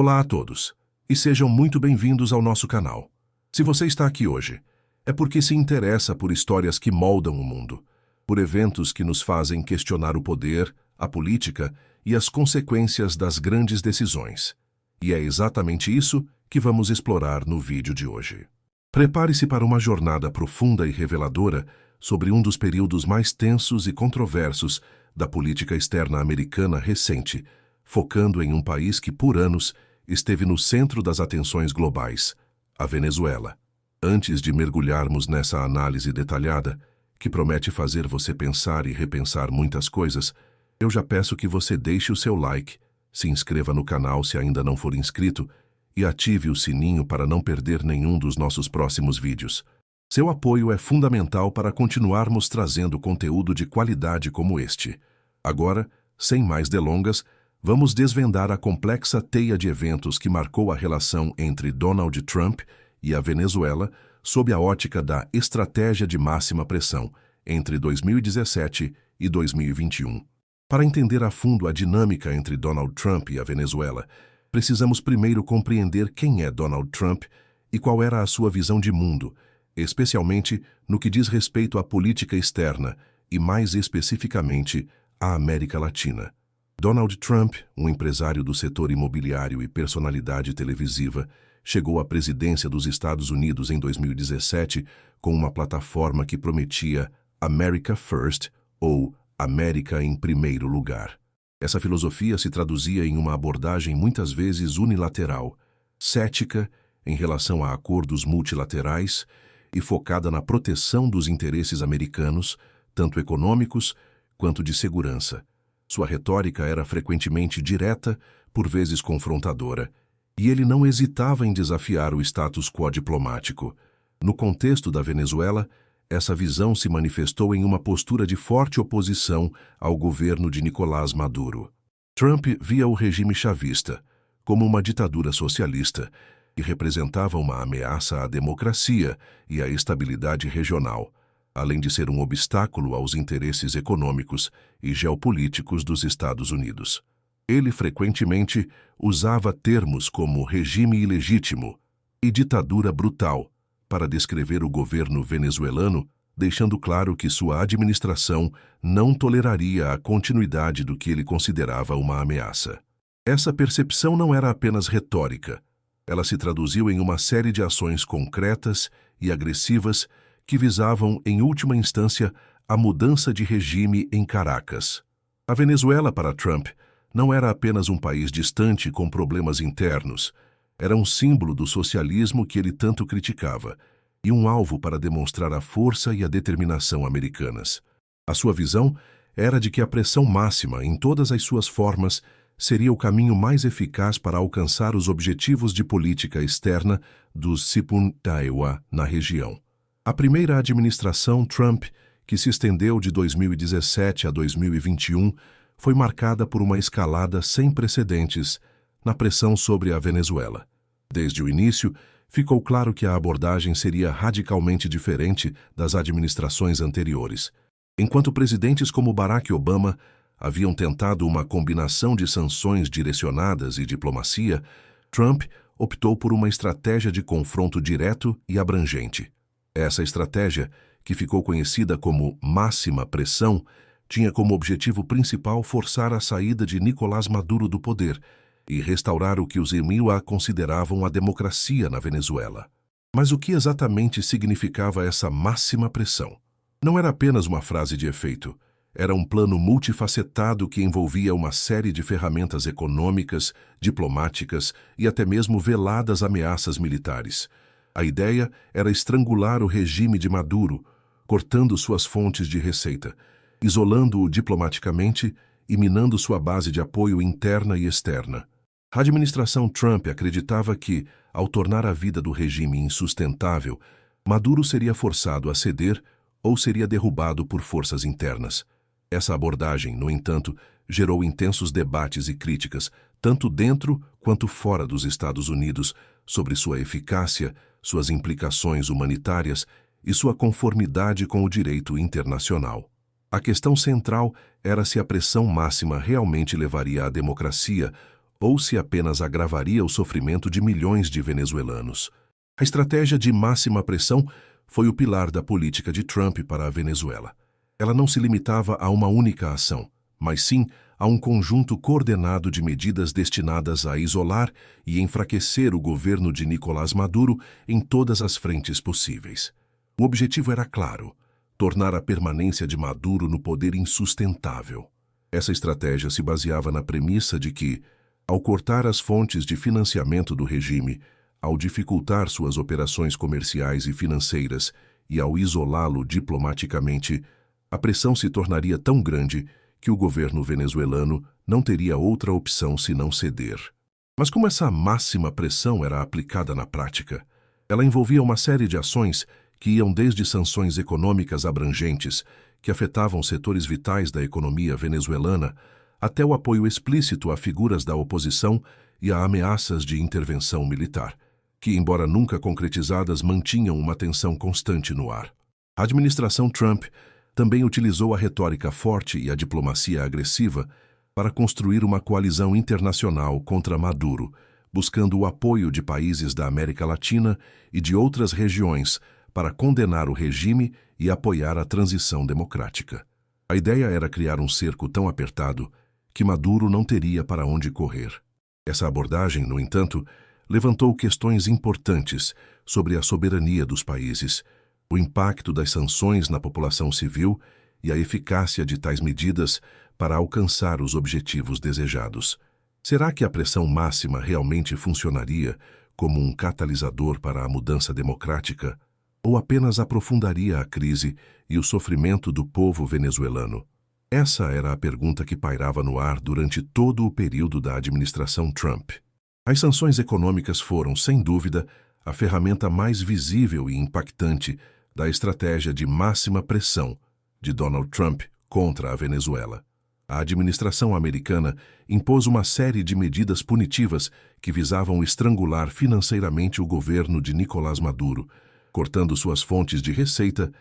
Olá a todos, e sejam muito bem-vindos ao nosso canal. Se você está aqui hoje, é porque se interessa por histórias que moldam o mundo, por eventos que nos fazem questionar o poder, a política e as consequências das grandes decisões. E é exatamente isso que vamos explorar no vídeo de hoje. Prepare-se para uma jornada profunda e reveladora sobre um dos períodos mais tensos e controversos da política externa americana recente, focando em um país que, por anos, esteve no centro das atenções globais, a Venezuela. Antes de mergulharmos nessa análise detalhada, que promete fazer você pensar e repensar muitas coisas, eu já peço que você deixe o seu like, se inscreva no canal se ainda não for inscrito e ative o sininho para não perder nenhum dos nossos próximos vídeos. Seu apoio é fundamental para continuarmos trazendo conteúdo de qualidade como este. Agora, sem mais delongas, vamos desvendar a complexa teia de eventos que marcou a relação entre Donald Trump e a Venezuela sob a ótica da estratégia de máxima pressão entre 2017 e 2021. Para entender a fundo a dinâmica entre Donald Trump e a Venezuela, precisamos primeiro compreender quem é Donald Trump e qual era a sua visão de mundo, especialmente no que diz respeito à política externa e, mais especificamente, à América Latina. Donald Trump, um empresário do setor imobiliário e personalidade televisiva, chegou à presidência dos Estados Unidos em 2017 com uma plataforma que prometia America First, ou América em primeiro lugar. Essa filosofia se traduzia em uma abordagem muitas vezes unilateral, cética em relação a acordos multilaterais e focada na proteção dos interesses americanos, tanto econômicos quanto de segurança. Sua retórica era frequentemente direta, por vezes confrontadora, e ele não hesitava em desafiar o status quo diplomático. No contexto da Venezuela, essa visão se manifestou em uma postura de forte oposição ao governo de Nicolás Maduro. Trump via o regime chavista como uma ditadura socialista e representava uma ameaça à democracia e à estabilidade regional, além de ser um obstáculo aos interesses econômicos e geopolíticos dos Estados Unidos. Ele frequentemente usava termos como regime ilegítimo e ditadura brutal para descrever o governo venezuelano, deixando claro que sua administração não toleraria a continuidade do que ele considerava uma ameaça. Essa percepção não era apenas retórica. Ela se traduziu em uma série de ações concretas e agressivas que visavam, em última instância, a mudança de regime em Caracas. A Venezuela, para Trump, não era apenas um país distante com problemas internos, era um símbolo do socialismo que ele tanto criticava e um alvo para demonstrar a força e a determinação americanas. A sua visão era de que a pressão máxima, em todas as suas formas, seria o caminho mais eficaz para alcançar os objetivos de política externa dos Sipun-Taewa na região. A primeira administração Trump, que se estendeu de 2017 a 2021, foi marcada por uma escalada sem precedentes na pressão sobre a Venezuela. Desde o início, ficou claro que a abordagem seria radicalmente diferente das administrações anteriores. Enquanto presidentes como Barack Obama haviam tentado uma combinação de sanções direcionadas e diplomacia, Trump optou por uma estratégia de confronto direto e abrangente. Essa estratégia, que ficou conhecida como máxima pressão, tinha como objetivo principal forçar a saída de Nicolás Maduro do poder e restaurar o que os MIUA consideravam a democracia na Venezuela. Mas o que exatamente significava essa máxima pressão? Não era apenas uma frase de efeito. Era um plano multifacetado que envolvia uma série de ferramentas econômicas, diplomáticas e até mesmo veladas ameaças militares. A ideia era estrangular o regime de Maduro, cortando suas fontes de receita, isolando-o diplomaticamente e minando sua base de apoio interna e externa. A administração Trump acreditava que, ao tornar a vida do regime insustentável, Maduro seria forçado a ceder ou seria derrubado por forças internas. Essa abordagem, no entanto, gerou intensos debates e críticas, tanto dentro quanto fora dos Estados Unidos, sobre sua eficácia, suas implicações humanitárias e sua conformidade com o direito internacional. A questão central era se a pressão máxima realmente levaria à democracia ou se apenas agravaria o sofrimento de milhões de venezuelanos. A estratégia de máxima pressão foi o pilar da política de Trump para a Venezuela. Ela não se limitava a uma única ação, mas sim a um conjunto coordenado de medidas destinadas a isolar e enfraquecer o governo de Nicolás Maduro em todas as frentes possíveis. O objetivo era claro: tornar a permanência de Maduro no poder insustentável. Essa estratégia se baseava na premissa de que, ao cortar as fontes de financiamento do regime, ao dificultar suas operações comerciais e financeiras e ao isolá-lo diplomaticamente, a pressão se tornaria tão grande que o governo venezuelano não teria outra opção senão ceder. Mas como essa máxima pressão era aplicada na prática? Ela envolvia uma série de ações que iam desde sanções econômicas abrangentes, que afetavam setores vitais da economia venezuelana, até o apoio explícito a figuras da oposição e a ameaças de intervenção militar, que, embora nunca concretizadas, mantinham uma tensão constante no ar. A administração Trump também utilizou a retórica forte e a diplomacia agressiva para construir uma coalizão internacional contra Maduro, buscando o apoio de países da América Latina e de outras regiões para condenar o regime e apoiar a transição democrática. A ideia era criar um cerco tão apertado que Maduro não teria para onde correr. Essa abordagem, no entanto, levantou questões importantes sobre a soberania dos países, o impacto das sanções na população civil e a eficácia de tais medidas para alcançar os objetivos desejados. Será que a pressão máxima realmente funcionaria como um catalisador para a mudança democrática, ou apenas aprofundaria a crise e o sofrimento do povo venezuelano? Essa era a pergunta que pairava no ar durante todo o período da administração Trump. As sanções econômicas foram, sem dúvida, a ferramenta mais visível e impactante da estratégia de máxima pressão de Donald Trump contra a Venezuela. A administração americana impôs uma série de medidas punitivas que visavam estrangular financeiramente o governo de Nicolás Maduro, cortando suas fontes de receita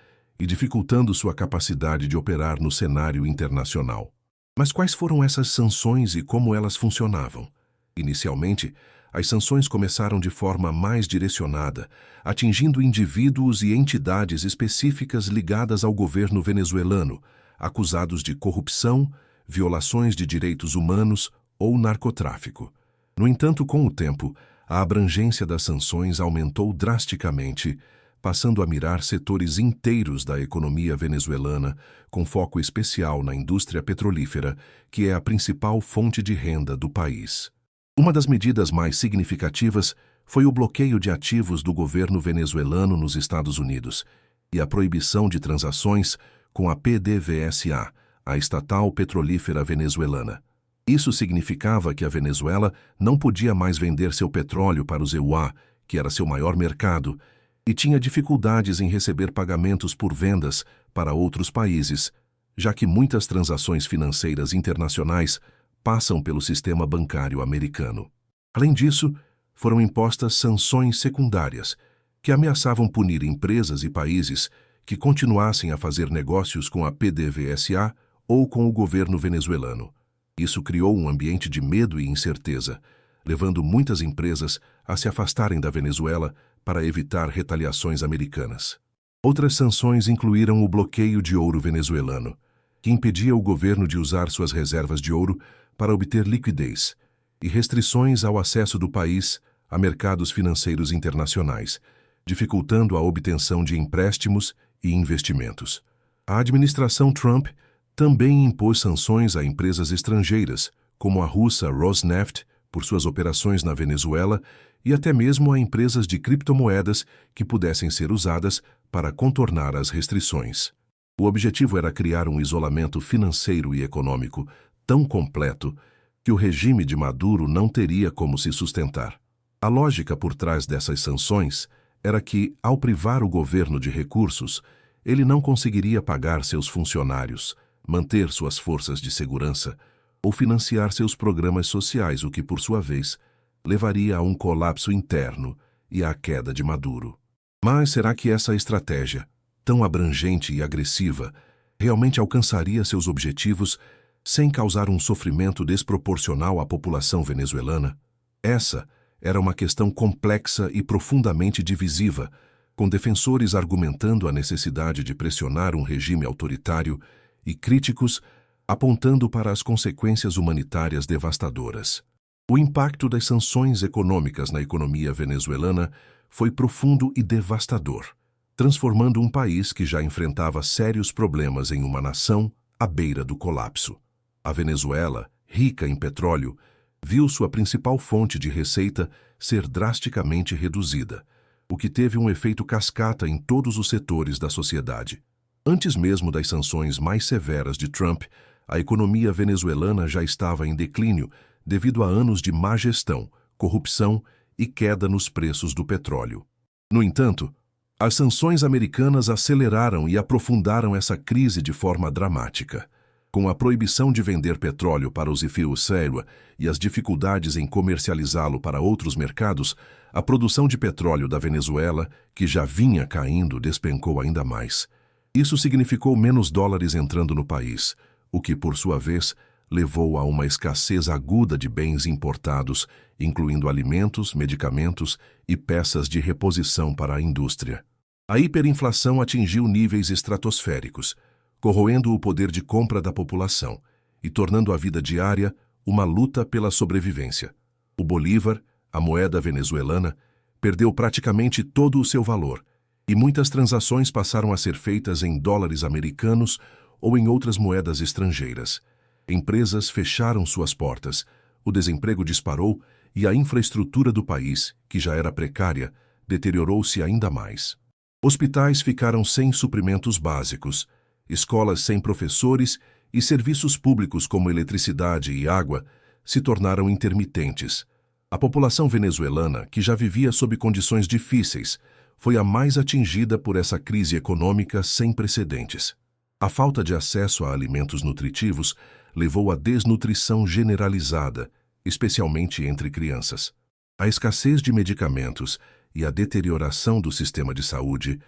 e dificultando sua capacidade de operar no cenário internacional. Mas quais foram essas sanções e como elas funcionavam? Inicialmente, as sanções começaram de forma mais direcionada, atingindo indivíduos e entidades específicas ligadas ao governo venezuelano, acusados de corrupção, violações de direitos humanos ou narcotráfico. No entanto, com o tempo, a abrangência das sanções aumentou drasticamente, passando a mirar setores inteiros da economia venezuelana, com foco especial na indústria petrolífera, que é a principal fonte de renda do país. Uma das medidas mais significativas foi o bloqueio de ativos do governo venezuelano nos Estados Unidos e a proibição de transações com a PDVSA, a estatal petrolífera venezuelana. Isso significava que a Venezuela não podia mais vender seu petróleo para os EUA, que era seu maior mercado, e tinha dificuldades em receber pagamentos por vendas para outros países, já que muitas transações financeiras internacionais passam pelo sistema bancário americano. Além disso, foram impostas sanções secundárias, que ameaçavam punir empresas e países que continuassem a fazer negócios com a PDVSA ou com o governo venezuelano. Isso criou um ambiente de medo e incerteza, levando muitas empresas a se afastarem da Venezuela para evitar retaliações americanas. Outras sanções incluíram o bloqueio de ouro venezuelano, que impedia o governo de usar suas reservas de ouro para obter liquidez, e restrições ao acesso do país a mercados financeiros internacionais, dificultando a obtenção de empréstimos e investimentos. A administração Trump também impôs sanções a empresas estrangeiras, como a russa Rosneft, por suas operações na Venezuela, e até mesmo a empresas de criptomoedas que pudessem ser usadas para contornar as restrições. O objetivo era criar um isolamento financeiro e econômico tão completo que o regime de Maduro não teria como se sustentar. A lógica por trás dessas sanções era que, ao privar o governo de recursos, ele não conseguiria pagar seus funcionários, manter suas forças de segurança ou financiar seus programas sociais, o que, por sua vez, levaria a um colapso interno e à queda de Maduro. Mas será que essa estratégia, tão abrangente e agressiva, realmente alcançaria seus objetivos sem causar um sofrimento desproporcional à população venezuelana? Essa era uma questão complexa e profundamente divisiva, com defensores argumentando a necessidade de pressionar um regime autoritário e críticos apontando para as consequências humanitárias devastadoras. O impacto das sanções econômicas na economia venezuelana foi profundo e devastador, transformando um país que já enfrentava sérios problemas em uma nação à beira do colapso. A Venezuela, rica em petróleo, viu sua principal fonte de receita ser drasticamente reduzida, o que teve um efeito cascata em todos os setores da sociedade. Antes mesmo das sanções mais severas de Trump, a economia venezuelana já estava em declínio devido a anos de má gestão, corrupção e queda nos preços do petróleo. No entanto, as sanções americanas aceleraram e aprofundaram essa crise de forma dramática. Com a proibição de vender petróleo para os Venezuela e as dificuldades em comercializá-lo para outros mercados, a produção de petróleo da Venezuela, que já vinha caindo, despencou ainda mais. Isso significou menos dólares entrando no país, o que, por sua vez, levou a uma escassez aguda de bens importados, incluindo alimentos, medicamentos e peças de reposição para a indústria. A hiperinflação atingiu níveis estratosféricos, corroendo o poder de compra da população e tornando a vida diária uma luta pela sobrevivência. O bolívar, a moeda venezuelana, perdeu praticamente todo o seu valor, e muitas transações passaram a ser feitas em dólares americanos ou em outras moedas estrangeiras. Empresas fecharam suas portas, o desemprego disparou e a infraestrutura do país, que já era precária, deteriorou-se ainda mais. Hospitais ficaram sem suprimentos básicos, escolas sem professores e serviços públicos como eletricidade e água se tornaram intermitentes. A população venezuelana, que já vivia sob condições difíceis, foi a mais atingida por essa crise econômica sem precedentes. A falta de acesso a alimentos nutritivos levou à desnutrição generalizada, especialmente entre crianças. A escassez de medicamentos e a deterioração do sistema de saúde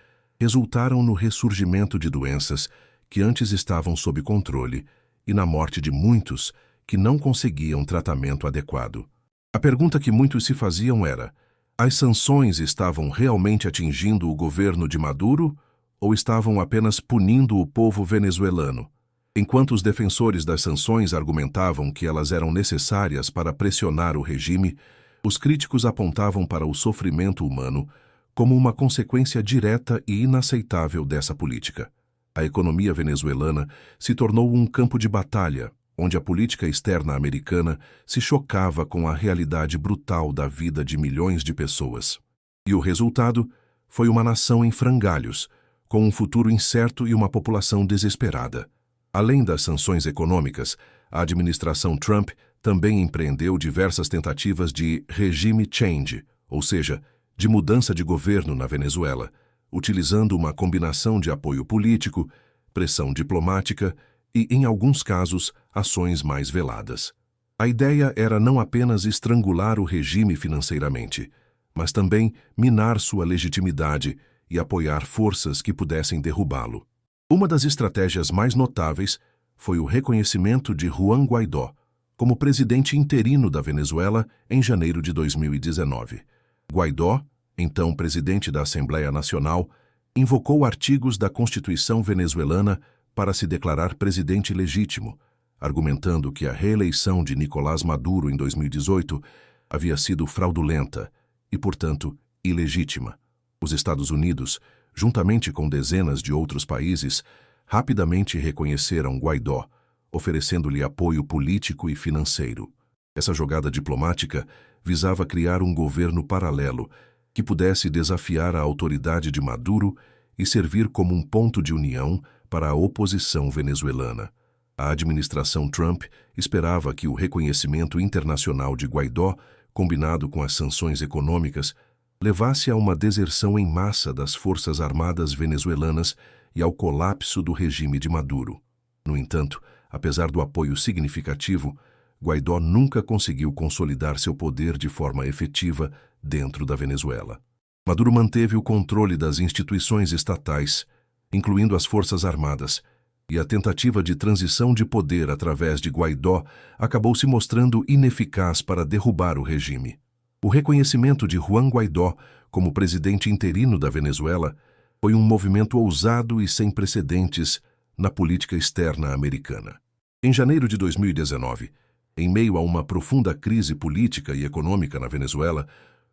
resultaram no ressurgimento de doenças que antes estavam sob controle e na morte de muitos que não conseguiam tratamento adequado. A pergunta que muitos se faziam era: as sanções estavam realmente atingindo o governo de Maduro ou estavam apenas punindo o povo venezuelano? Enquanto os defensores das sanções argumentavam que elas eram necessárias para pressionar o regime, os críticos apontavam para o sofrimento humano como uma consequência direta e inaceitável dessa política. A economia venezuelana se tornou um campo de batalha, onde a política externa americana se chocava com a realidade brutal da vida de milhões de pessoas. E o resultado foi uma nação em frangalhos, com um futuro incerto e uma população desesperada. Além das sanções econômicas, a administração Trump também empreendeu diversas tentativas de regime change, ou seja, de mudança de governo na Venezuela, utilizando uma combinação de apoio político, pressão diplomática e, em alguns casos, ações mais veladas. A ideia era não apenas estrangular o regime financeiramente, mas também minar sua legitimidade e apoiar forças que pudessem derrubá-lo. Uma das estratégias mais notáveis foi o reconhecimento de Juan Guaidó como presidente interino da Venezuela em janeiro de 2019. Guaidó, então presidente da Assembleia Nacional, invocou artigos da Constituição venezuelana para se declarar presidente legítimo, argumentando que a reeleição de Nicolás Maduro em 2018 havia sido fraudulenta e, portanto, ilegítima. Os Estados Unidos, juntamente com dezenas de outros países, rapidamente reconheceram Guaidó, oferecendo-lhe apoio político e financeiro. Essa jogada diplomática visava criar um governo paralelo que pudesse desafiar a autoridade de Maduro e servir como um ponto de união para a oposição venezuelana. A administração Trump esperava que o reconhecimento internacional de Guaidó, combinado com as sanções econômicas, levasse a uma deserção em massa das forças armadas venezuelanas e ao colapso do regime de Maduro. No entanto, apesar do apoio significativo, Guaidó nunca conseguiu consolidar seu poder de forma efetiva dentro da Venezuela. Maduro manteve o controle das instituições estatais, incluindo as Forças Armadas, e a tentativa de transição de poder através de Guaidó acabou se mostrando ineficaz para derrubar o regime. O reconhecimento de Juan Guaidó como presidente interino da Venezuela foi um movimento ousado e sem precedentes na política externa americana. Em janeiro de 2019, em meio a uma profunda crise política e econômica na Venezuela,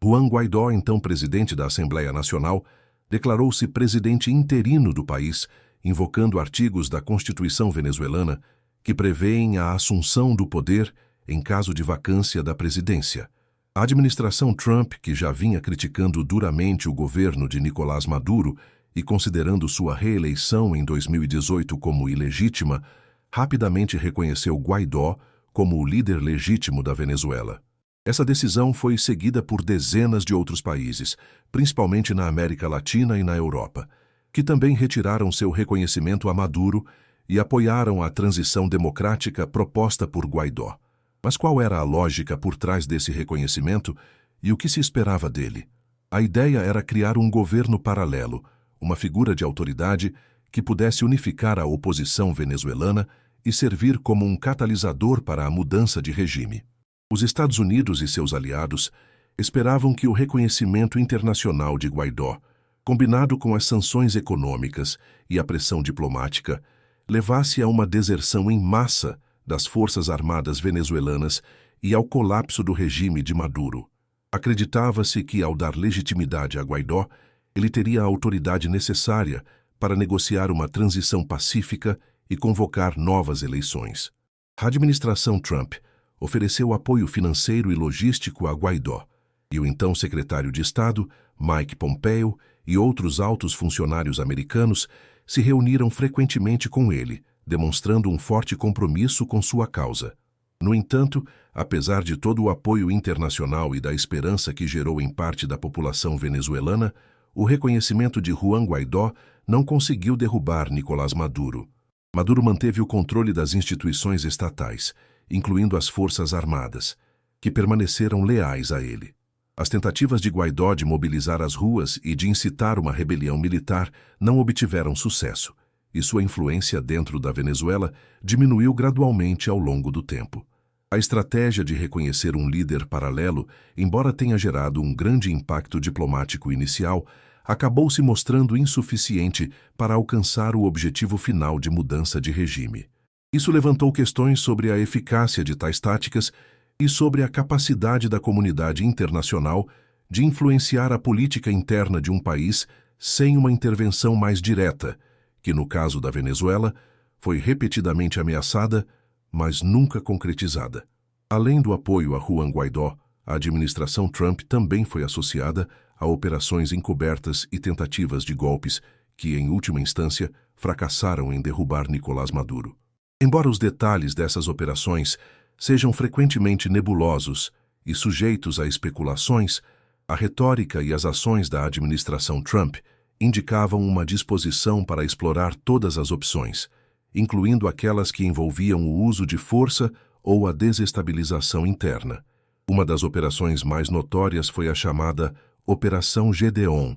Juan Guaidó, então presidente da Assembleia Nacional, declarou-se presidente interino do país, invocando artigos da Constituição venezuelana que prevêem a assunção do poder em caso de vacância da presidência. A administração Trump, que já vinha criticando duramente o governo de Nicolás Maduro e considerando sua reeleição em 2018 como ilegítima, rapidamente reconheceu Guaidó como o líder legítimo da Venezuela. Essa decisão foi seguida por dezenas de outros países, principalmente na América Latina e na Europa, que também retiraram seu reconhecimento a Maduro e apoiaram a transição democrática proposta por Guaidó. Mas qual era a lógica por trás desse reconhecimento e o que se esperava dele? A ideia era criar um governo paralelo, uma figura de autoridade que pudesse unificar a oposição venezuelana e servir como um catalisador para a mudança de regime. Os Estados Unidos e seus aliados esperavam que o reconhecimento internacional de Guaidó, combinado com as sanções econômicas e a pressão diplomática, levasse a uma deserção em massa das forças armadas venezuelanas e ao colapso do regime de Maduro. Acreditava-se que, ao dar legitimidade a Guaidó, ele teria a autoridade necessária para negociar uma transição pacífica e convocar novas eleições. A administração Trump ofereceu apoio financeiro e logístico a Guaidó, e o então secretário de Estado, Mike Pompeo, e outros altos funcionários americanos se reuniram frequentemente com ele, demonstrando um forte compromisso com sua causa. No entanto, apesar de todo o apoio internacional e da esperança que gerou em parte da população venezuelana, o reconhecimento de Juan Guaidó não conseguiu derrubar Nicolás Maduro. Maduro manteve o controle das instituições estatais, incluindo as Forças Armadas, que permaneceram leais a ele. As tentativas de Guaidó de mobilizar as ruas e de incitar uma rebelião militar não obtiveram sucesso, e sua influência dentro da Venezuela diminuiu gradualmente ao longo do tempo. A estratégia de reconhecer um líder paralelo, embora tenha gerado um grande impacto diplomático inicial, acabou se mostrando insuficiente para alcançar o objetivo final de mudança de regime. Isso levantou questões sobre a eficácia de tais táticas e sobre a capacidade da comunidade internacional de influenciar a política interna de um país sem uma intervenção mais direta, que no caso da Venezuela foi repetidamente ameaçada, mas nunca concretizada. Além do apoio a Juan Guaidó, a administração Trump também foi associada a operações encobertas e tentativas de golpes que, em última instância, fracassaram em derrubar Nicolás Maduro. Embora os detalhes dessas operações sejam frequentemente nebulosos e sujeitos a especulações, a retórica e as ações da administração Trump indicavam uma disposição para explorar todas as opções, incluindo aquelas que envolviam o uso de força ou a desestabilização interna. Uma das operações mais notórias foi a chamada Operação Gedeon,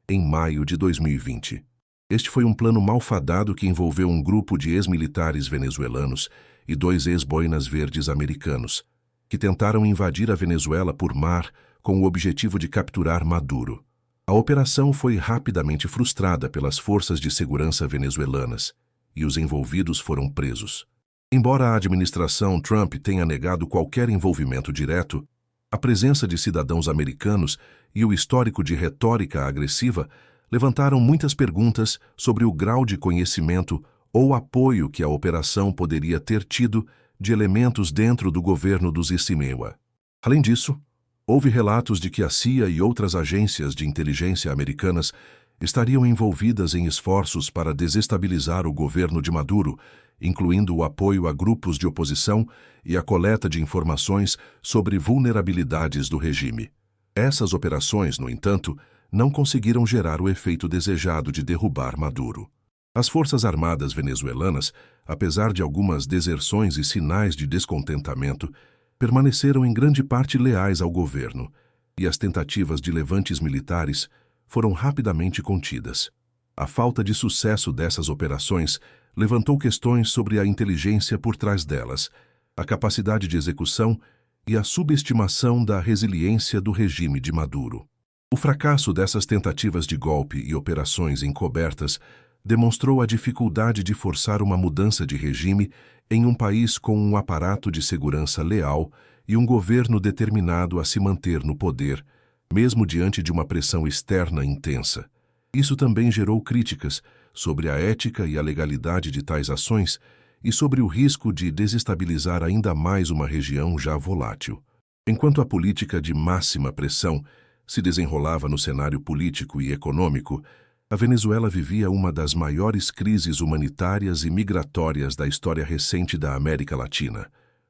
em maio de 2020. Este foi um plano malfadado que envolveu um grupo de ex-militares venezuelanos e 2 ex-boinas verdes americanos, que tentaram invadir a Venezuela por mar com o objetivo de capturar Maduro. A operação foi rapidamente frustrada pelas forças de segurança venezuelanas, e os envolvidos foram presos. Embora a administração Trump tenha negado qualquer envolvimento direto, a presença de cidadãos americanos e o histórico de retórica agressiva levantaram muitas perguntas sobre o grau de conhecimento ou apoio que a operação poderia ter tido de elementos dentro do governo dos Issimeiwa. Além disso, houve relatos de que a CIA e outras agências de inteligência americanas estariam envolvidas em esforços para desestabilizar o governo de Maduro, incluindo o apoio a grupos de oposição e a coleta de informações sobre vulnerabilidades do regime. Essas operações, no entanto, não conseguiram gerar o efeito desejado de derrubar Maduro. As Forças Armadas venezuelanas, apesar de algumas deserções e sinais de descontentamento, permaneceram em grande parte leais ao governo, e as tentativas de levantes militares foram rapidamente contidas. A falta de sucesso dessas operações levantou questões sobre a inteligência por trás delas, a capacidade de execução e a subestimação da resiliência do regime de Maduro. O fracasso dessas tentativas de golpe e operações encobertas demonstrou a dificuldade de forçar uma mudança de regime em um país com um aparato de segurança leal e um governo determinado a se manter no poder, mesmo diante de uma pressão externa intensa. Isso também gerou críticas sobre a ética e a legalidade de tais ações e sobre o risco de desestabilizar ainda mais uma região já volátil. Enquanto a política de máxima pressão se desenrolava no cenário político e econômico, a Venezuela vivia uma das maiores crises humanitárias e migratórias da história recente da América Latina.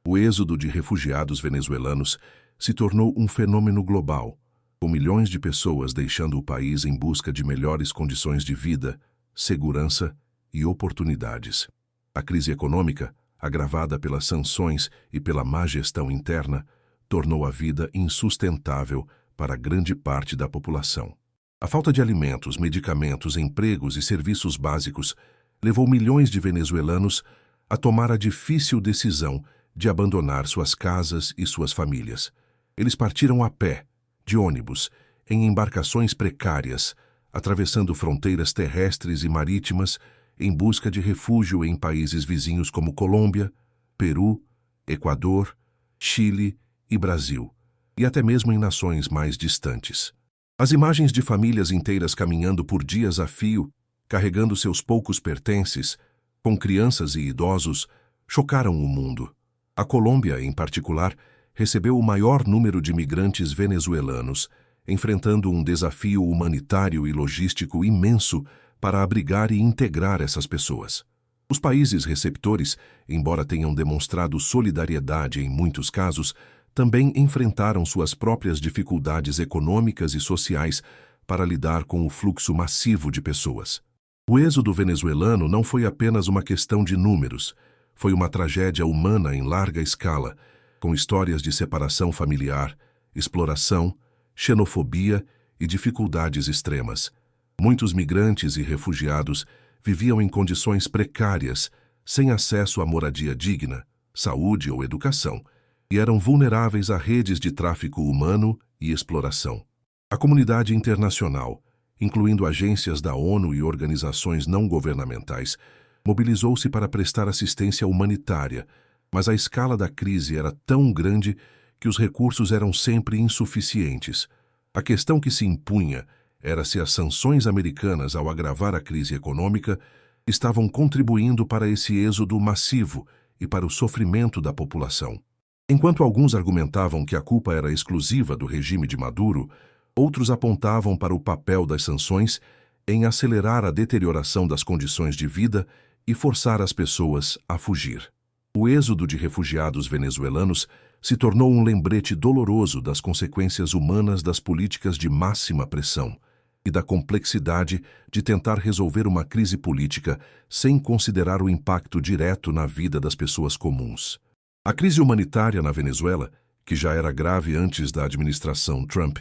O êxodo de refugiados venezuelanos se tornou um fenômeno global, com milhões de pessoas deixando o país em busca de melhores condições de vida, segurança e oportunidades. A crise econômica, agravada pelas sanções e pela má gestão interna, tornou a vida insustentável para grande parte da população. A falta de alimentos, medicamentos, empregos e serviços básicos levou milhões de venezuelanos a tomar a difícil decisão de abandonar suas casas e suas famílias. Eles partiram a pé, de ônibus, em embarcações precárias, atravessando fronteiras terrestres e marítimas em busca de refúgio em países vizinhos como Colômbia, Peru, Equador, Chile e Brasil, e até mesmo em nações mais distantes. As imagens de famílias inteiras caminhando por dias a fio, carregando seus poucos pertences, com crianças e idosos, chocaram o mundo. A Colômbia, em particular, recebeu o maior número de migrantes venezuelanos, enfrentando um desafio humanitário e logístico imenso para abrigar e integrar essas pessoas. Os países receptores, embora tenham demonstrado solidariedade em muitos casos, também enfrentaram suas próprias dificuldades econômicas e sociais para lidar com o fluxo massivo de pessoas. O êxodo venezuelano não foi apenas uma questão de números, foi uma tragédia humana em larga escala, com histórias de separação familiar, exploração, xenofobia e dificuldades extremas. Muitos migrantes e refugiados viviam em condições precárias, sem acesso à moradia digna, saúde ou educação, e eram vulneráveis a redes de tráfico humano e exploração. A comunidade internacional, incluindo agências da ONU e organizações não governamentais, mobilizou-se para prestar assistência humanitária, mas a escala da crise era tão grande que os recursos eram sempre insuficientes. A questão que se impunha era se as sanções americanas, ao agravar a crise econômica, estavam contribuindo para esse êxodo massivo e para o sofrimento da população. Enquanto alguns argumentavam que a culpa era exclusiva do regime de Maduro, outros apontavam para o papel das sanções em acelerar a deterioração das condições de vida e forçar as pessoas a fugir. O êxodo de refugiados venezuelanos se tornou um lembrete doloroso das consequências humanas das políticas de máxima pressão e da complexidade de tentar resolver uma crise política sem considerar o impacto direto na vida das pessoas comuns. A crise humanitária na Venezuela, que já era grave antes da administração Trump,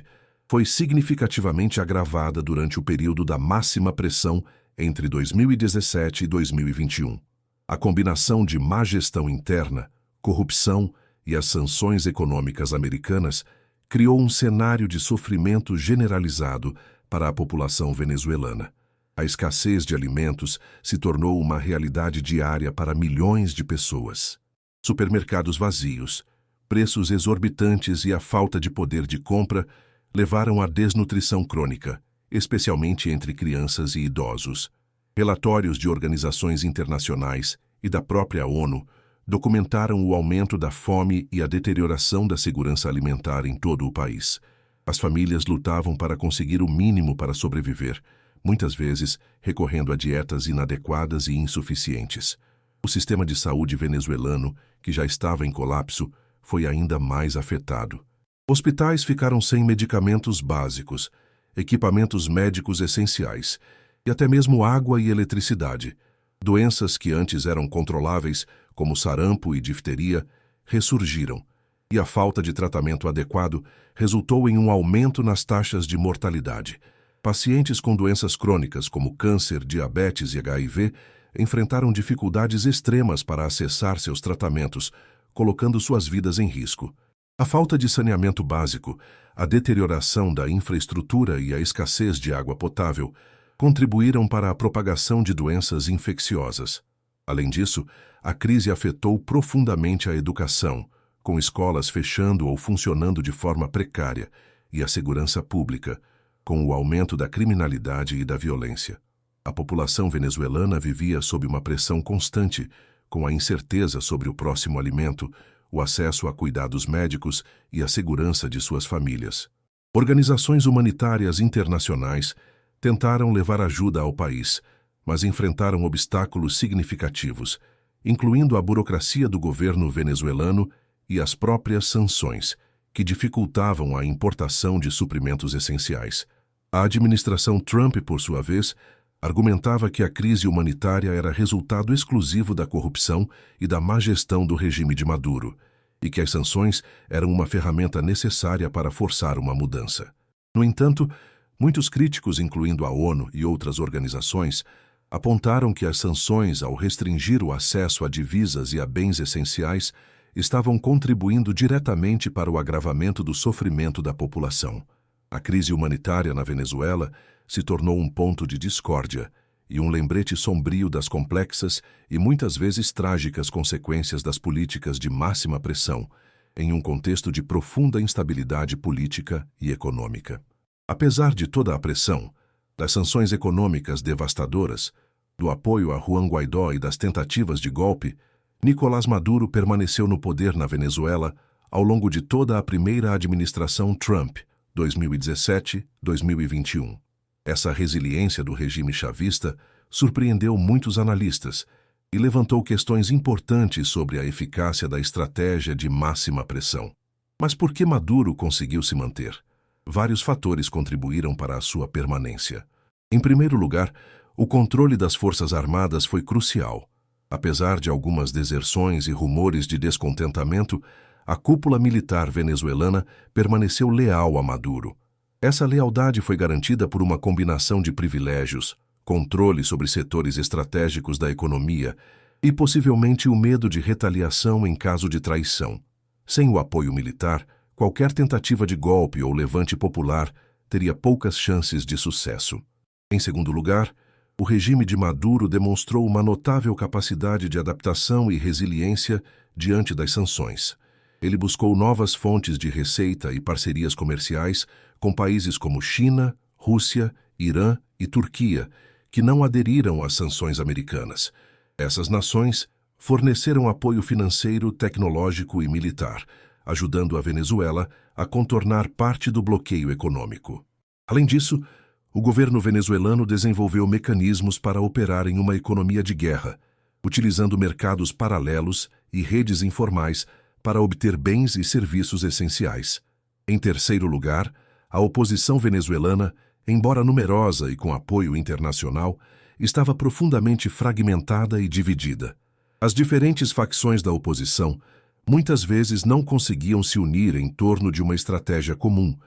foi significativamente agravada durante o período da máxima pressão entre 2017 e 2021. A combinação de má gestão interna, corrupção e as sanções econômicas americanas criou um cenário de sofrimento generalizado para a população venezuelana. A escassez de alimentos se tornou uma realidade diária para milhões de pessoas. Supermercados vazios, preços exorbitantes e a falta de poder de compra levaram à desnutrição crônica, especialmente entre crianças e idosos. Relatórios de organizações internacionais e da própria ONU documentaram o aumento da fome e a deterioração da segurança alimentar em todo o país. As famílias lutavam para conseguir o mínimo para sobreviver, muitas vezes recorrendo a dietas inadequadas e insuficientes. O sistema de saúde venezuelano, que já estava em colapso, foi ainda mais afetado. Hospitais ficaram sem medicamentos básicos, equipamentos médicos essenciais e até mesmo água e eletricidade. Doenças que antes eram controláveis, como sarampo e difteria, ressurgiram, e a falta de tratamento adequado resultou em um aumento nas taxas de mortalidade. Pacientes com doenças crônicas como câncer, diabetes e HIV enfrentaram dificuldades extremas para acessar seus tratamentos, colocando suas vidas em risco. A falta de saneamento básico, a deterioração da infraestrutura e a escassez de água potável contribuíram para a propagação de doenças infecciosas. Além disso, a crise afetou profundamente a educação, com escolas fechando ou funcionando de forma precária, e a segurança pública, com o aumento da criminalidade e da violência. A população venezuelana vivia sob uma pressão constante, com a incerteza sobre o próximo alimento, o acesso a cuidados médicos e a segurança de suas famílias. Organizações humanitárias internacionais tentaram levar ajuda ao país, mas enfrentaram obstáculos significativos, incluindo a burocracia do governo venezuelano e as próprias sanções, que dificultavam a importação de suprimentos essenciais. A administração Trump, por sua vez, argumentava que a crise humanitária era resultado exclusivo da corrupção e da má gestão do regime de Maduro, e que as sanções eram uma ferramenta necessária para forçar uma mudança. No entanto, muitos críticos, incluindo a ONU e outras organizações, apontaram que as sanções, ao restringir o acesso a divisas e a bens essenciais, estavam contribuindo diretamente para o agravamento do sofrimento da população. A crise humanitária na Venezuela se tornou um ponto de discórdia e um lembrete sombrio das complexas e muitas vezes trágicas consequências das políticas de máxima pressão, em um contexto de profunda instabilidade política e econômica. Apesar de toda a pressão, das sanções econômicas devastadoras, do apoio a Juan Guaidó e das tentativas de golpe, Nicolás Maduro permaneceu no poder na Venezuela ao longo de toda a primeira administração Trump, 2017-2021. Essa resiliência do regime chavista surpreendeu muitos analistas e levantou questões importantes sobre a eficácia da estratégia de máxima pressão. Mas por que Maduro conseguiu se manter? Vários fatores contribuíram para a sua permanência. Em primeiro lugar, o controle das Forças Armadas foi crucial. Apesar de algumas deserções e rumores de descontentamento, a cúpula militar venezuelana permaneceu leal a Maduro. Essa lealdade foi garantida por uma combinação de privilégios, controle sobre setores estratégicos da economia e possivelmente o medo de retaliação em caso de traição. Sem o apoio militar, qualquer tentativa de golpe ou levante popular teria poucas chances de sucesso. Em segundo lugar, o regime de Maduro demonstrou uma notável capacidade de adaptação e resiliência diante das sanções. Ele buscou novas fontes de receita e parcerias comerciais com países como China, Rússia, Irã e Turquia, que não aderiram às sanções americanas. Essas nações forneceram apoio financeiro, tecnológico e militar, ajudando a Venezuela a contornar parte do bloqueio econômico. Além disso, o governo venezuelano desenvolveu mecanismos para operar em uma economia de guerra, utilizando mercados paralelos e redes informais para obter bens e serviços essenciais. Em terceiro lugar, a oposição venezuelana, embora numerosa e com apoio internacional, estava profundamente fragmentada e dividida. As diferentes facções da oposição muitas vezes não conseguiam se unir em torno de uma estratégia comum,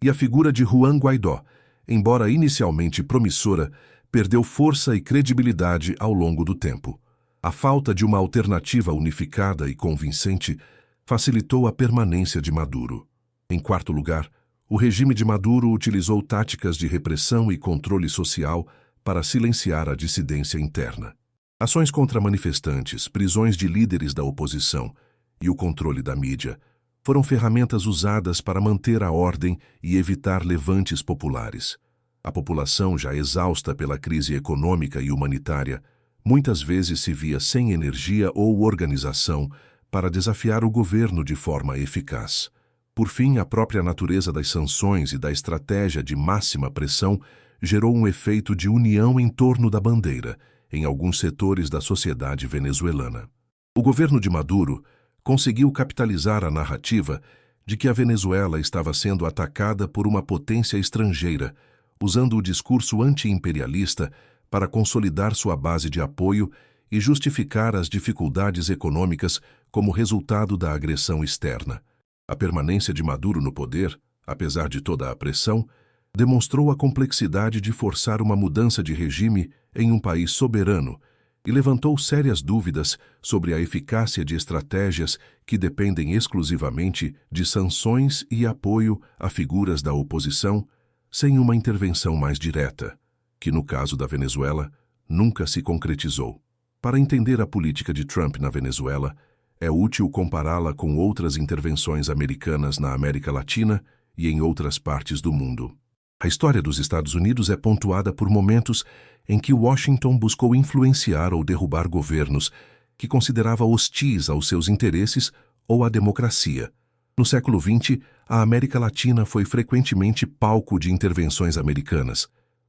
e a figura de Juan Guaidó, embora inicialmente promissora, perdeu força e credibilidade ao longo do tempo. A falta de uma alternativa unificada e convincente facilitou a permanência de Maduro. Em quarto lugar, o regime de Maduro utilizou táticas de repressão e controle social para silenciar a dissidência interna. Ações contra manifestantes, prisões de líderes da oposição e o controle da mídia foram ferramentas usadas para manter a ordem e evitar levantes populares. A população, já exausta pela crise econômica e humanitária, muitas vezes se via sem energia ou organização para desafiar o governo de forma eficaz. Por fim, a própria natureza das sanções e da estratégia de máxima pressão gerou um efeito de união em torno da bandeira em alguns setores da sociedade venezuelana. O governo de Maduro conseguiu capitalizar a narrativa de que a Venezuela estava sendo atacada por uma potência estrangeira, usando o discurso anti-imperialista para consolidar sua base de apoio e justificar as dificuldades econômicas como resultado da agressão externa. A permanência de Maduro no poder, apesar de toda a pressão, demonstrou a complexidade de forçar uma mudança de regime em um país soberano e levantou sérias dúvidas sobre a eficácia de estratégias que dependem exclusivamente de sanções e apoio a figuras da oposição sem uma intervenção mais direta, que no caso da Venezuela nunca se concretizou. Para entender a política de Trump na Venezuela, é útil compará-la com outras intervenções americanas na América Latina e em outras partes do mundo. A história dos Estados Unidos é pontuada por momentos em que Washington buscou influenciar ou derrubar governos que considerava hostis aos seus interesses ou à democracia. No século XX, a América Latina foi frequentemente palco de intervenções americanas,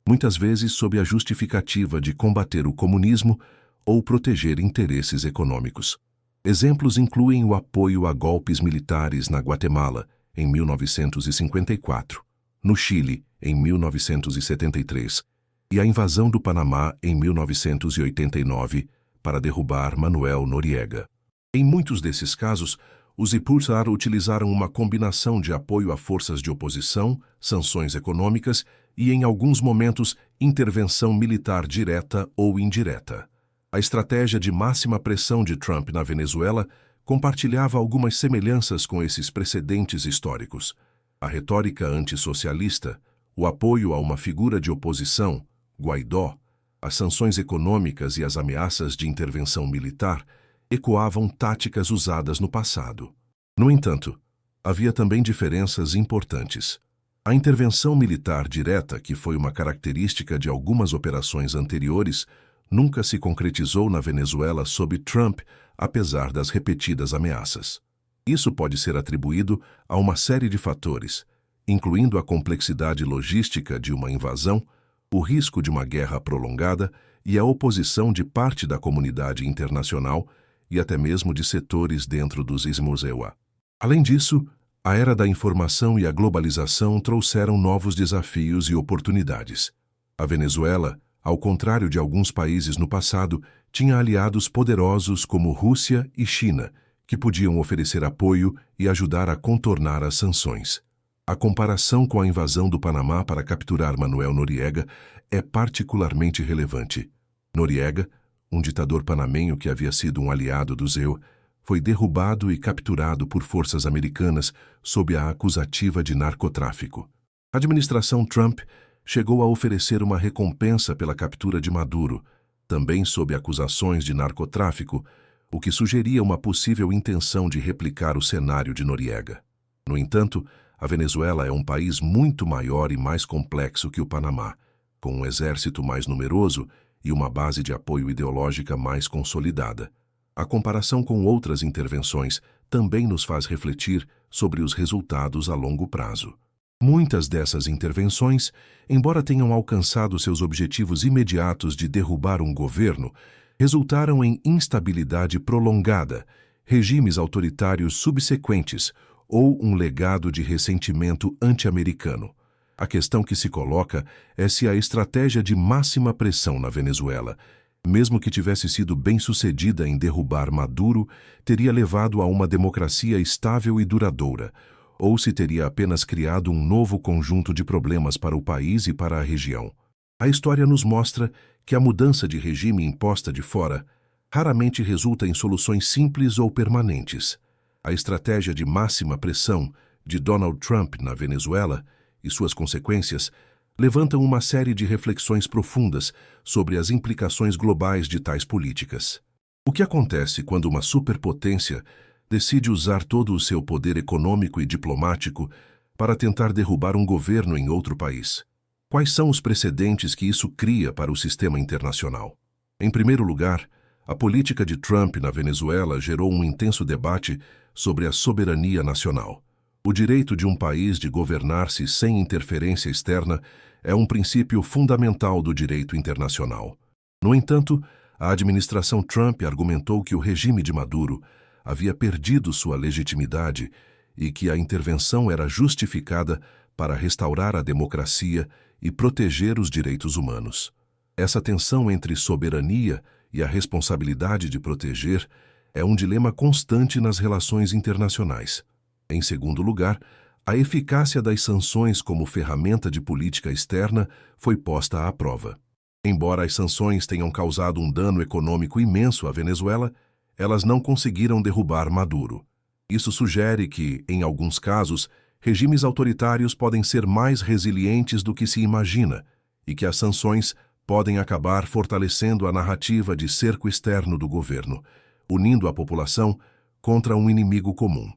muitas vezes sob a justificativa de combater o comunismo ou proteger interesses econômicos. Exemplos incluem o apoio a golpes militares na Guatemala, em 1954, no Chile, em 1973, e a invasão do Panamá, em 1989, para derrubar Manuel Noriega. Em muitos desses casos, os IPUR utilizaram uma combinação de apoio a forças de oposição, sanções econômicas e, em alguns momentos, intervenção militar direta ou indireta. A estratégia de máxima pressão de Trump na Venezuela compartilhava algumas semelhanças com esses precedentes históricos. A retórica antissocialista, o apoio a uma figura de oposição, Guaidó, as sanções econômicas e as ameaças de intervenção militar ecoavam táticas usadas no passado. No entanto, havia também diferenças importantes. A intervenção militar direta, que foi uma característica de algumas operações anteriores, nunca se concretizou na Venezuela sob Trump, apesar das repetidas ameaças. Isso pode ser atribuído a uma série de fatores, incluindo a complexidade logística de uma invasão, o risco de uma guerra prolongada e a oposição de parte da comunidade internacional e até mesmo de setores dentro dos ISMUSEUA. Além disso, a era da informação e a globalização trouxeram novos desafios e oportunidades. A Venezuela, ao contrário de alguns países no passado, tinha aliados poderosos como Rússia e China, que podiam oferecer apoio e ajudar a contornar as sanções. A comparação com a invasão do Panamá para capturar Manuel Noriega é particularmente relevante. Noriega, um ditador panamenho que havia sido um aliado do ZEU, foi derrubado e capturado por forças americanas sob a acusativa de narcotráfico. A administração Trump chegou a oferecer uma recompensa pela captura de Maduro, também sob acusações de narcotráfico, o que sugeria uma possível intenção de replicar o cenário de Noriega. No entanto, a Venezuela é um país muito maior e mais complexo que o Panamá, com um exército mais numeroso e uma base de apoio ideológica mais consolidada. A comparação com outras intervenções também nos faz refletir sobre os resultados a longo prazo. Muitas dessas intervenções, embora tenham alcançado seus objetivos imediatos de derrubar um governo, resultaram em instabilidade prolongada, regimes autoritários subsequentes ou um legado de ressentimento anti-americano. A questão que se coloca é se a estratégia de máxima pressão na Venezuela, mesmo que tivesse sido bem-sucedida em derrubar Maduro, teria levado a uma democracia estável e duradoura, ou se teria apenas criado um novo conjunto de problemas para o país e para a região. A história nos mostra que a mudança de regime imposta de fora raramente resulta em soluções simples ou permanentes. A estratégia de máxima pressão de Donald Trump na Venezuela e suas consequências levantam uma série de reflexões profundas sobre as implicações globais de tais políticas. O que acontece quando uma superpotência decide usar todo o seu poder econômico e diplomático para tentar derrubar um governo em outro país? Quais são os precedentes que isso cria para o sistema internacional? Em primeiro lugar, a política de Trump na Venezuela gerou um intenso debate sobre a soberania nacional. O direito de um país de governar-se sem interferência externa é um princípio fundamental do direito internacional. No entanto, a administração Trump argumentou que o regime de Maduro havia perdido sua legitimidade e que a intervenção era justificada para restaurar a democracia e proteger os direitos humanos. Essa tensão entre soberania e a responsabilidade de proteger é um dilema constante nas relações internacionais. Em segundo lugar, a eficácia das sanções como ferramenta de política externa foi posta à prova. Embora as sanções tenham causado um dano econômico imenso à Venezuela, elas não conseguiram derrubar Maduro. Isso sugere que, em alguns casos, regimes autoritários podem ser mais resilientes do que se imagina e que as sanções podem acabar fortalecendo a narrativa de cerco externo do governo, unindo a população contra um inimigo comum.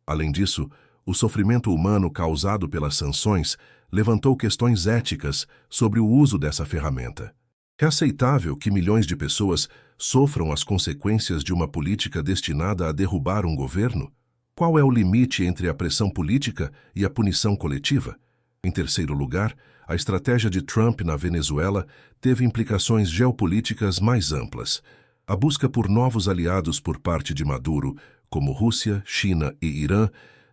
Além disso, o sofrimento humano causado pelas sanções levantou questões éticas sobre o uso dessa ferramenta. É aceitável que milhões de pessoas sofram as consequências de uma política destinada a derrubar um governo? Qual é o limite entre a pressão política e a punição coletiva? Em terceiro lugar, a estratégia de Trump na Venezuela teve implicações geopolíticas mais amplas. A busca por novos aliados por parte de Maduro, como Rússia, China e Irã,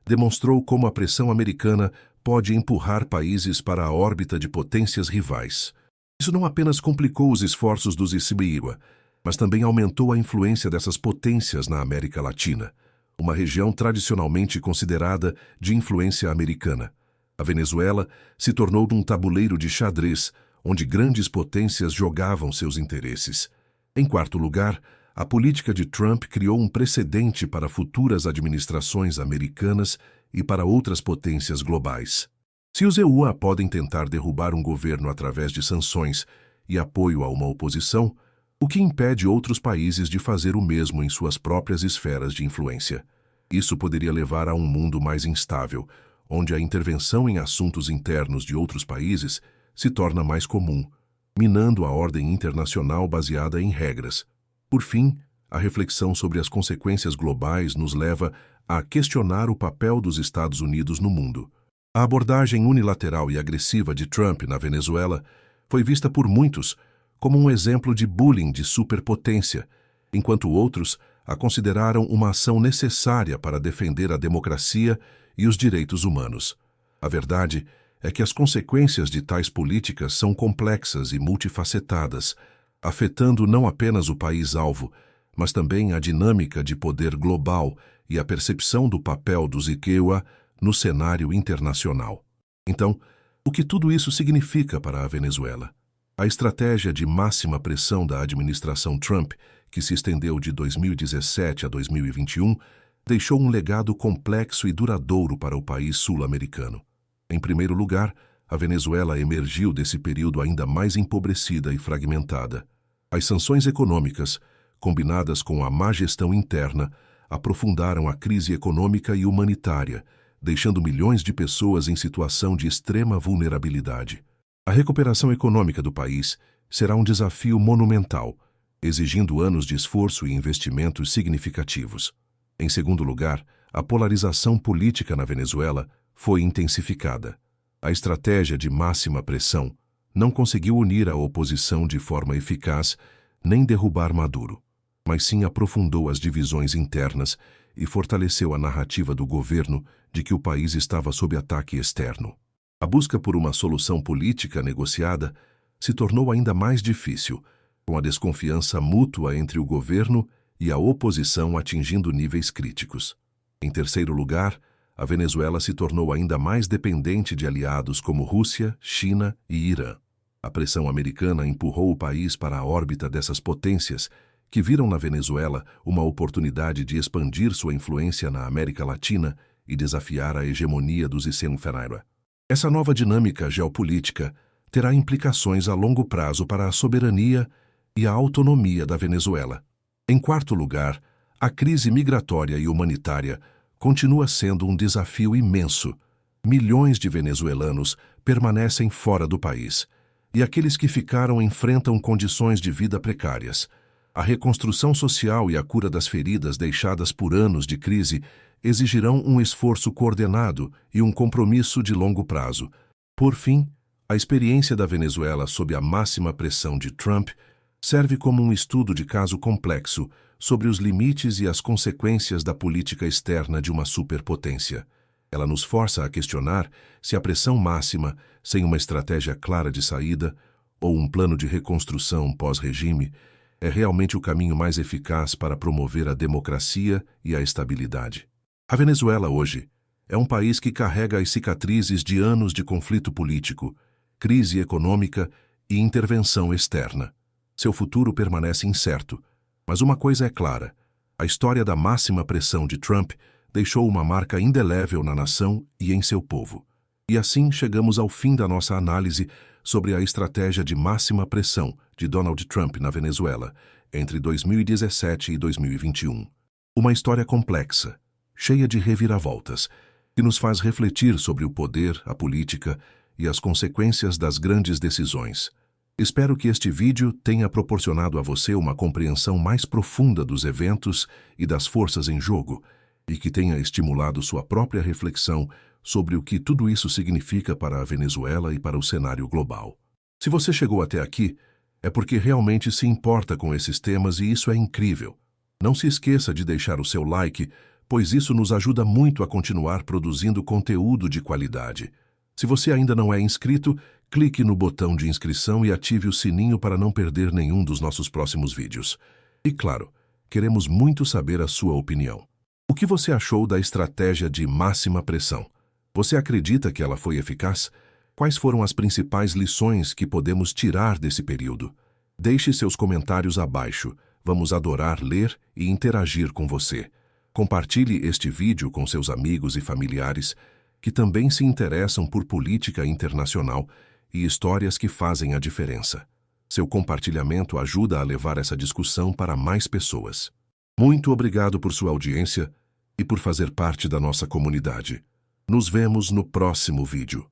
demonstrou como a pressão americana pode empurrar países para a órbita de potências rivais. Isso não apenas complicou os esforços dos Isibirwa, mas também aumentou a influência dessas potências na América Latina, uma região tradicionalmente considerada de influência americana. A Venezuela se tornou um tabuleiro de xadrez, onde grandes potências jogavam seus interesses. Em quarto lugar, a política de Trump criou um precedente para futuras administrações americanas e para outras potências globais. Se os EUA podem tentar derrubar um governo através de sanções e apoio a uma oposição, o que impede outros países de fazer o mesmo em suas próprias esferas de influência? Isso poderia levar a um mundo mais instável, onde a intervenção em assuntos internos de outros países se torna mais comum, minando a ordem internacional baseada em regras. Por fim, a reflexão sobre as consequências globais nos leva a questionar o papel dos Estados Unidos no mundo. A abordagem unilateral e agressiva de Trump na Venezuela foi vista por muitos como um exemplo de bullying de superpotência, enquanto outros a consideraram uma ação necessária para defender a democracia e os direitos humanos. A verdade é que as consequências de tais políticas são complexas e multifacetadas, afetando não apenas o país-alvo, mas também a dinâmica de poder global e a percepção do papel dos IQEA no cenário internacional. Então, o que tudo isso significa para a Venezuela? A estratégia de máxima pressão da administração Trump, que se estendeu de 2017 a 2021, deixou um legado complexo e duradouro para o país sul-americano. Em primeiro lugar, a Venezuela emergiu desse período ainda mais empobrecida e fragmentada. As sanções econômicas, combinadas com a má gestão interna, aprofundaram a crise econômica e humanitária, deixando milhões de pessoas em situação de extrema vulnerabilidade. A recuperação econômica do país será um desafio monumental, exigindo anos de esforço e investimentos significativos. Em segundo lugar, a polarização política na Venezuela foi intensificada. A estratégia de máxima pressão não conseguiu unir a oposição de forma eficaz nem derrubar Maduro, mas sim aprofundou as divisões internas e fortaleceu a narrativa do governo de que o país estava sob ataque externo. A busca por uma solução política negociada se tornou ainda mais difícil, com a desconfiança mútua entre o governo e a oposição atingindo níveis críticos. Em terceiro lugar, a Venezuela se tornou ainda mais dependente de aliados como Rússia, China e Irã. A pressão americana empurrou o país para a órbita dessas potências, que viram na Venezuela uma oportunidade de expandir sua influência na América Latina e desafiar a hegemonia dos Issenfernaira. Essa nova dinâmica geopolítica terá implicações a longo prazo para a soberania e a autonomia da Venezuela. Em quarto lugar, a crise migratória e humanitária continua sendo um desafio imenso. Milhões de venezuelanos permanecem fora do país, e aqueles que ficaram enfrentam condições de vida precárias. A reconstrução social e a cura das feridas deixadas por anos de crise exigirão um esforço coordenado e um compromisso de longo prazo. Por fim, a experiência da Venezuela sob a máxima pressão de Trump serve como um estudo de caso complexo sobre os limites e as consequências da política externa de uma superpotência. Ela nos força a questionar se a pressão máxima, sem uma estratégia clara de saída ou um plano de reconstrução pós-regime, é realmente o caminho mais eficaz para promover a democracia e a estabilidade. A Venezuela hoje é um país que carrega as cicatrizes de anos de conflito político, crise econômica e intervenção externa. Seu futuro permanece incerto, mas uma coisa é clara: a história da máxima pressão de Trump deixou uma marca indelével na nação e em seu povo. E assim chegamos ao fim da nossa análise sobre a estratégia de máxima pressão de Donald Trump na Venezuela entre 2017 e 2021. Uma história complexa, cheia de reviravoltas, que nos faz refletir sobre o poder, a política e as consequências das grandes decisões. Espero que este vídeo tenha proporcionado a você uma compreensão mais profunda dos eventos e das forças em jogo, e que tenha estimulado sua própria reflexão sobre o que tudo isso significa para a Venezuela e para o cenário global. Se você chegou até aqui, é porque realmente se importa com esses temas e isso é incrível. Não se esqueça de deixar o seu like, pois isso nos ajuda muito a continuar produzindo conteúdo de qualidade. Se você ainda não é inscrito, clique no botão de inscrição e ative o sininho para não perder nenhum dos nossos próximos vídeos. E claro, queremos muito saber a sua opinião. O que você achou da estratégia de máxima pressão? Você acredita que ela foi eficaz? Quais foram as principais lições que podemos tirar desse período? Deixe seus comentários abaixo. Vamos adorar ler e interagir com você. Compartilhe este vídeo com seus amigos e familiares que também se interessam por política internacional e histórias que fazem a diferença. Seu compartilhamento ajuda a levar essa discussão para mais pessoas. Muito obrigado por sua audiência e por fazer parte da nossa comunidade. Nos vemos no próximo vídeo.